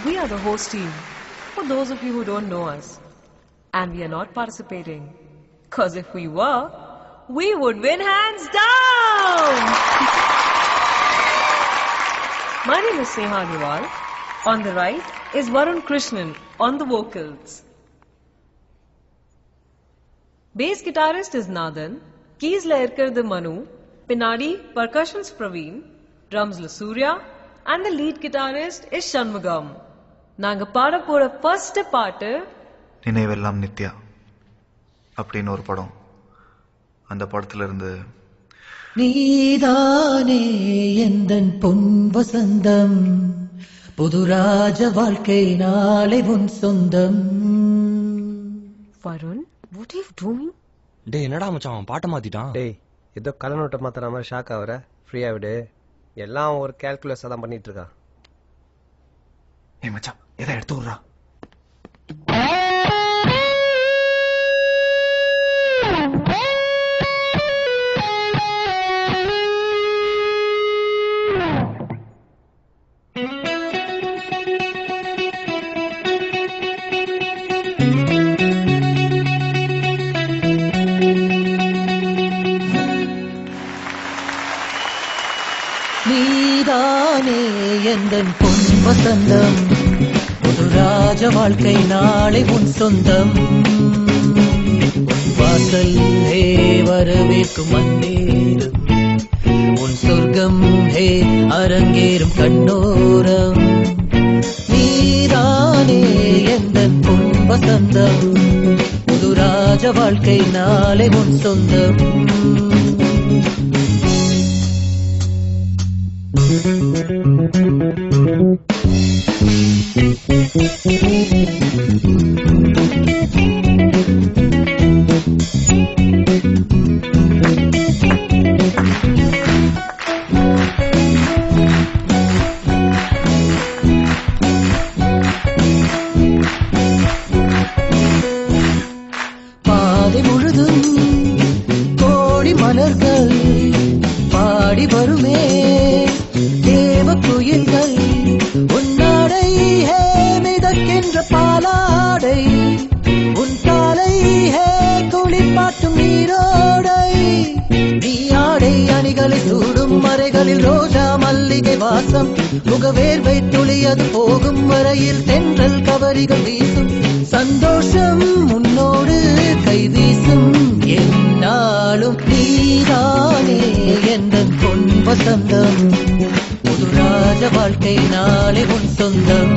We are the host team, for those of you who don't know us. And we are not participating. Cause if we were, we would win hands down! My name is Sneha Agarwal. On the right is Varun Krishnan on the vocals. Bass guitarist is Nathan, keys la irukkiradhu Manu, Pinadi percussions Praveen, drums la Surya, and the lead guitarist is Shanmugam. நாங்க பாட போற first பாட்டு நினைவெல்லாம் நித்யா அப்படின்னு ஒரு படம். அந்த படத்துல இருந்து நீதானே எந்தன் பொன் வசந்தம், புது ராஜ வாழ்க்கை நாளை உன் சொந்தம். Varun, what are you doing? டேய் என்னடா மச்சான் அவன் பாட்ட மாத்திட்டான். டேய் ஏதோ கலநோட்டை மாத்துற மாதிரி ஷாக் ஆகுற. ஃப்ரீயா விடு, எல்லாம் ஒரு கேல்குலஸா தான் பண்ணிட்டு இருக்கா. ஏய் மச்சான் எதை எடுத்து விடுறா. நீதானே எந்தன் பொன் வசந்தம், புது ராஜ வாழ்க்கை நாளை உன் சொந்தம். உன் வாசல் ஹே வரவேற்கும் மன்னேரும், உன் சொர்க்கம் ஹே அரங்கேறும் கண்ணோரம். நீதானே எந்தன் பொன் வசந்தம், புது ராஜ வாழ்க்கை நாளை உன் சொந்தம். பாதை முழுதும் கோடி மலர்கள் பாடி வருமே தேவ குயில்கள், உன்னாடை ஹே மிதக்கின்ற பாலாடை, உன் காலை ஹே குளிப்பாட்டும் நீரோடை. நீ ஆடை அணிகளை சூடும் மறைகளில் ரோஜா மல்லிகை வாசம், முகவேர்வை துளியது போகும் வரையில் தென்றல் கவரிகள் வீசும். சந்தோஷம் உன்னோடு கை வீசும் என்னாலும். நீதானே எந்தன் பொன் வசந்தம், புது ராஜ வாழ்க்கை நாளை உன் சொந்தம்.